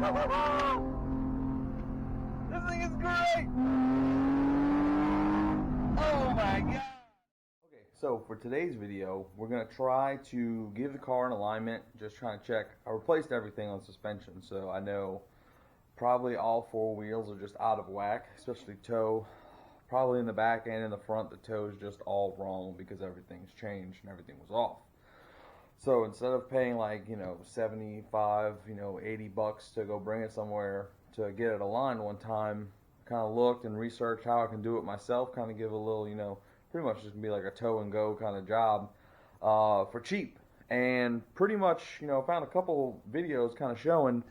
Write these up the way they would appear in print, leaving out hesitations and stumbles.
This thing is great! Oh my god! Okay, so for today's video, we're going to try to give the car an alignment, just trying to check. I replaced everything on suspension, so I know probably all four wheels are just out of whack, especially toe. Probably in the back and in the front, the toe is just all wrong because everything's changed and everything was off. So instead of paying like, 75, 80 bucks to go bring it somewhere to get it aligned one time, I kind of looked and researched how I can do it myself, kind of give a little, pretty much just be like a tow and go kind of job for cheap. And pretty much, found a couple videos kind of showing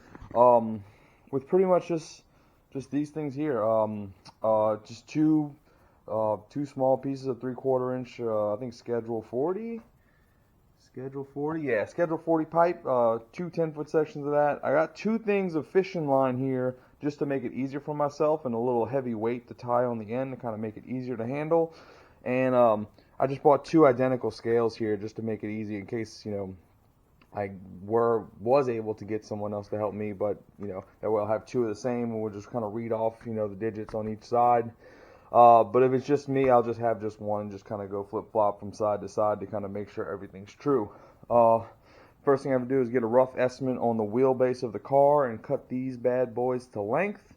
with pretty much just these things here. Just two small pieces of 3/4 inch, I think Schedule 40, yeah, Schedule 40 pipe, two 10-foot sections of that. I got two things of fishing line here just to make it easier for myself, and a little heavy weight to tie on the end to kind of make it easier to handle. And I just bought two identical scales here just to make it easy in case, I was able to get someone else to help me, but that way I'll have two of the same, and we'll just kind of read off the digits on each side. But if it's just me, I'll just have just one, just kind of go flip-flop from side to side to kind of make sure everything's true. First thing I have to do is get a rough estimate on the wheelbase of the car and cut these bad boys to length.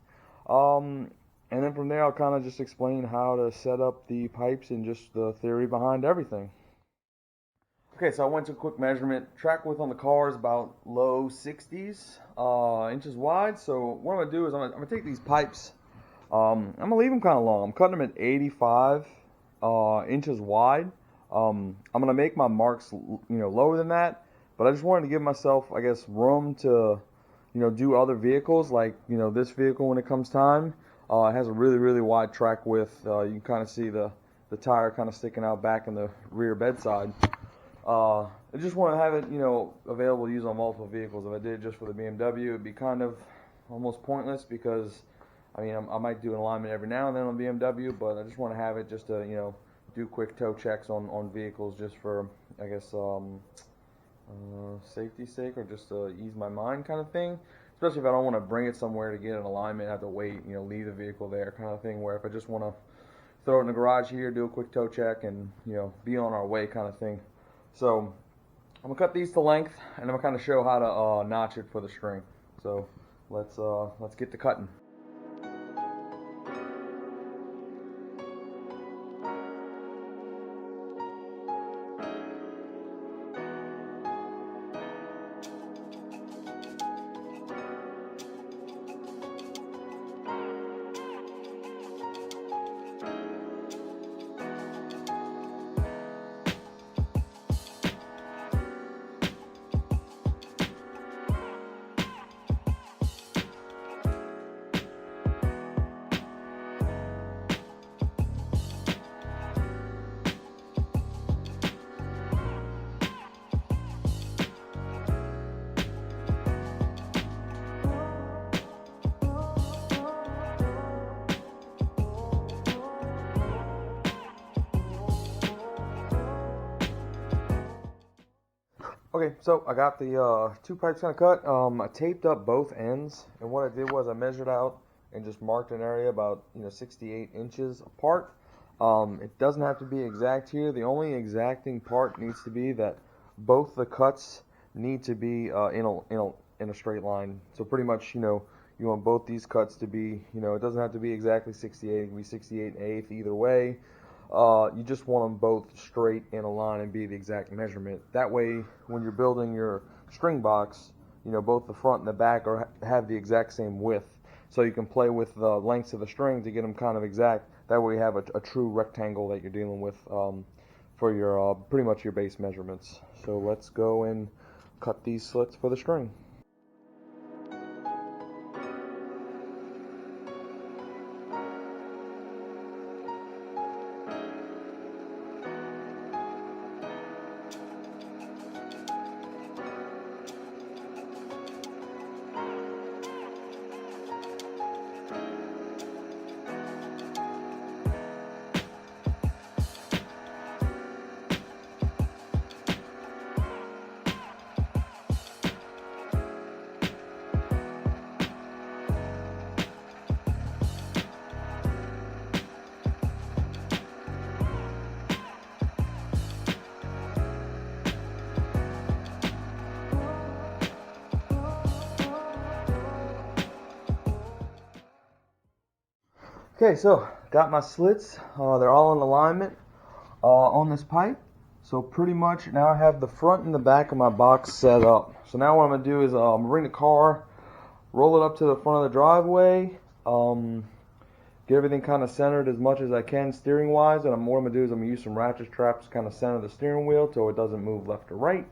And then from there I'll kind of just explain how to set up the pipes and just the theory behind everything. Okay, so I went to a quick measurement. Track width on the car is about low 60s inches wide. So what I'm going to do is I'm going to take these pipes. I'm going to leave them kind of long. I'm cutting them at 85 inches wide. I'm going to make my marks lower than that. But I just wanted to give myself, I guess, room to do other vehicles. Like this vehicle, when it comes time, it has a really wide track width. You can kind of see the tire kind of sticking out back in the rear bedside. I just want to have it, available to use on multiple vehicles. If I did it just for the BMW, it would be kind of almost pointless because, I might do an alignment every now and then on BMW, but I just want to have it just to, do quick tow checks on vehicles just for, I guess, safety's sake, or just to ease my mind kind of thing. Especially if I don't want to bring it somewhere to get an alignment, have to wait, leave the vehicle there kind of thing, where if I just want to throw it in the garage here, do a quick tow check, and, be on our way kind of thing. So I'm gonna cut these to length, and I'm gonna kind of show how to notch it for the string. So let's get to cutting. Okay, so I got the two pipes kind of cut. I taped up both ends, and what I did was I measured out and just marked an area about 68 inches apart. It doesn't have to be exact here. The only exacting part needs to be that both the cuts need to be in a straight line. So pretty much, you want both these cuts to be, it doesn't have to be exactly 68. It can be 68 1/8 either way. You just want them both straight in a line and be the exact measurement. That way, when you're building your string box, both the front and the back have the exact same width. So you can play with the lengths of the string to get them kind of exact. That way you have a true rectangle that you're dealing with for your pretty much your base measurements. So let's go and cut these slits for the string. Okay, so got my slits. They're all in alignment on this pipe. So pretty much now I have the front and the back of my box set up. So now what I'm going to do is I'm going to bring the car, roll it up to the front of the driveway, get everything kind of centered as much as I can steering wise. And what I'm going to do is I'm going to use some ratchet straps to kind of center the steering wheel so it doesn't move left or right.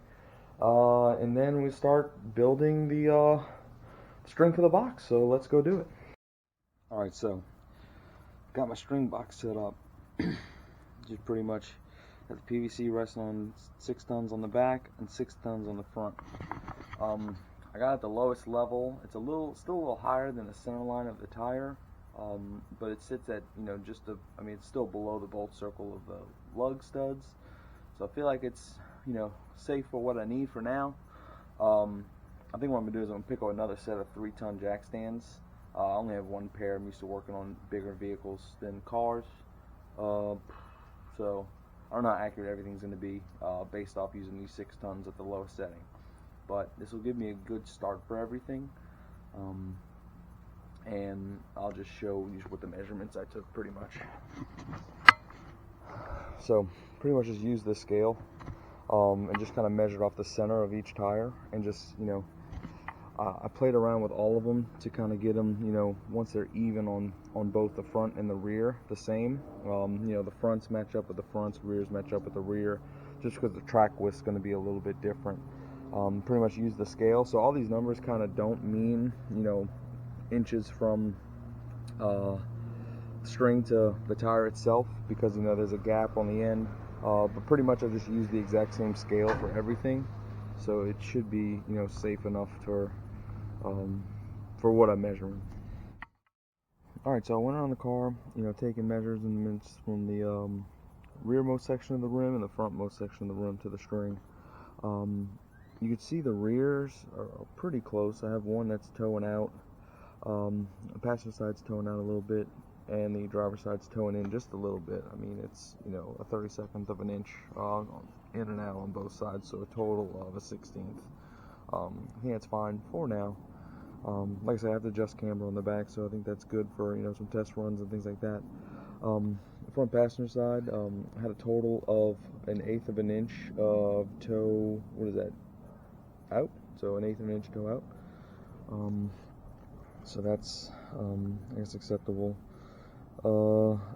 And then we start building the string for the box. So let's go do it. Alright, so got my string box set up. Just pretty much got the PVC resting on 6 tons on the back and 6 tons on the front. I got it at the lowest level. It's still a little higher than the center line of the tire, but it sits at, you know, it's still below the bolt circle of the lug studs. So I feel like it's, you know, safe for what I need for now. I think what I'm gonna do is I'm gonna pick up another set of 3-ton jack stands. I only have one pair. I'm used to working on bigger vehicles than cars. So I don't know how accurate everything's going to be based off using these 6 tons at the lowest setting. But this will give me a good start for everything. And I'll just show you what the measurements I took pretty much. So pretty much just use this scale and just kind of measured off the center of each tire and just, you know, I played around with all of them to kind of get them, you know, once they're even on both the front and the rear, the same. You know, the fronts match up with the fronts, rears match up with the rear, just because the track width's going to be a little bit different. Pretty much use the scale. So all these numbers kind of don't mean, you know, inches from string to the tire itself, because, you know, there's a gap on the end. But pretty much I just use the exact same scale for everything. So it should be, you know, safe enough for what I'm measuring. Alright, so I went around the car, you know, taking measurements from the rearmost section of the rim and the frontmost section of the rim to the string. You can see the rears are pretty close. I have one that's toeing out. The passenger side's toeing out a little bit, and the driver's side's toeing in just a little bit. I mean, it's, you know, a 32nd of an inch in and out on both sides, so a total of a 16th. I think that's fine for now. Like I said, I have the adjust camber on the back, so I think that's good for, you know, some test runs and things like that. The front passenger side, I had a total of 1/8 of an inch of toe, what is that, out? So 1/8 of an inch toe out. So that's, I guess, acceptable.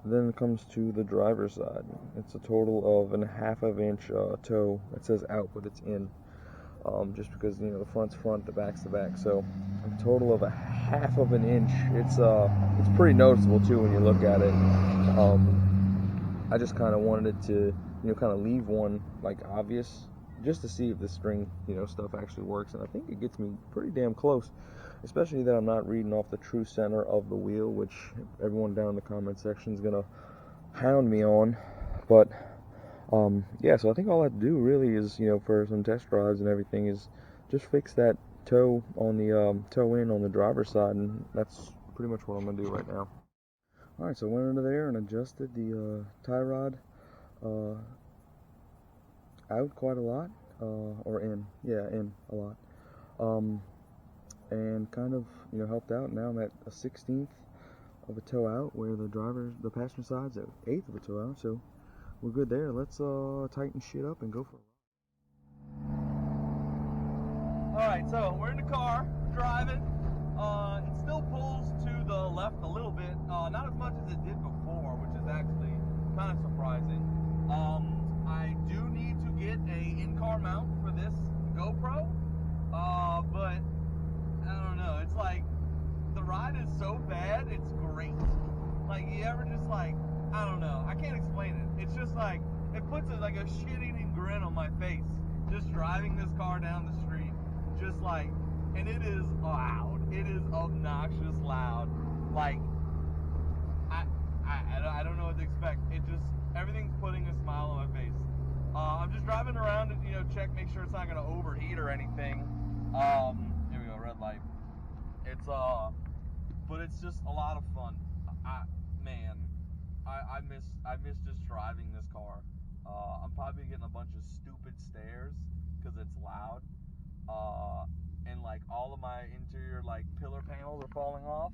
Then it comes to the driver's side. It's a total of 1/2 of an inch toe. It says out, but it's in. Just because, you know, the front's front, the back's the back. So a total of 1/2 of an inch. It's pretty noticeable too when you look at it. I just kind of wanted it to, you know, kind of leave one like obvious, just to see if the string, you know, stuff actually works. And I think it gets me pretty damn close, especially that I'm not reading off the true center of the wheel, which everyone down in the comment section is gonna hound me on. But yeah, so I think all I have to do really is, you know, for some test drives and everything, is just fix that toe on the toe in on the driver's side, and that's pretty much what I'm gonna do right now. Alright, so I went under there and adjusted the tie rod out quite a lot, or in a lot, and kind of, you know, helped out. Now I'm at a 16th of a toe out, where the passenger side's at 1/8 of a toe out, so we're good there. Let's tighten shit up and go for it. Alright, so we're in the car, driving. It still pulls to the left a little bit, not as much as it did before, which is actually kind of surprising. I do need to get a in-car mount for this GoPro, but I don't know, it's like, the ride is so bad, it's great. Like, you ever just like, I don't know, I can't explain it. It's just like, it puts like a shit-eating grin on my face, just driving this car down the street, just like, and it is loud. It is obnoxious loud. Like, I don't know what to expect. It just, everything's putting a smile on my face. I'm just driving around to, you know, make sure it's not going to overheat or anything. Here we go, red light. It's, but it's just a lot of fun. I miss just driving this car. I'm probably getting a bunch of stupid stares because it's loud. And like all of my interior like pillar panels are falling off.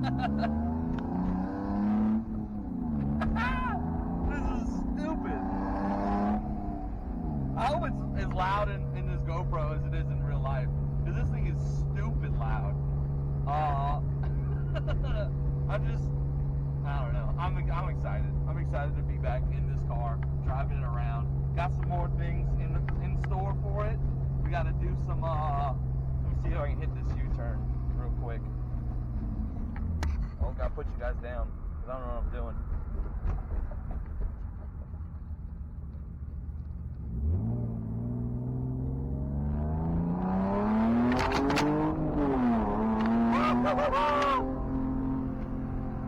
This is stupid. I hope it's as loud in this GoPro as it is in real life, because this thing is stupid loud. I don't know. I'm excited. I'm excited to be back in this car, driving it around. Got some more things in store for it. We got to do some. Let me see if I can hit this U-turn real quick. Oh, gotta put you guys down because I don't know what I'm doing.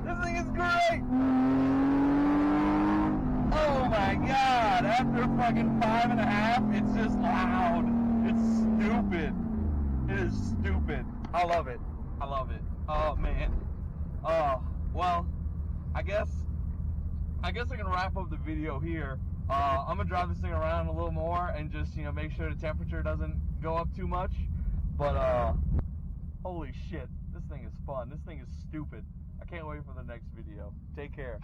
This thing is great! Oh my god! After fucking 5.5, it's just loud. It's stupid. It is stupid. I love it. I love it. Oh man. Well, I guess I can wrap up the video here. I'm gonna drive this thing around a little more and just, make sure the temperature doesn't go up too much. But holy shit, this thing is fun. This thing is stupid. I can't wait for the next video. Take care.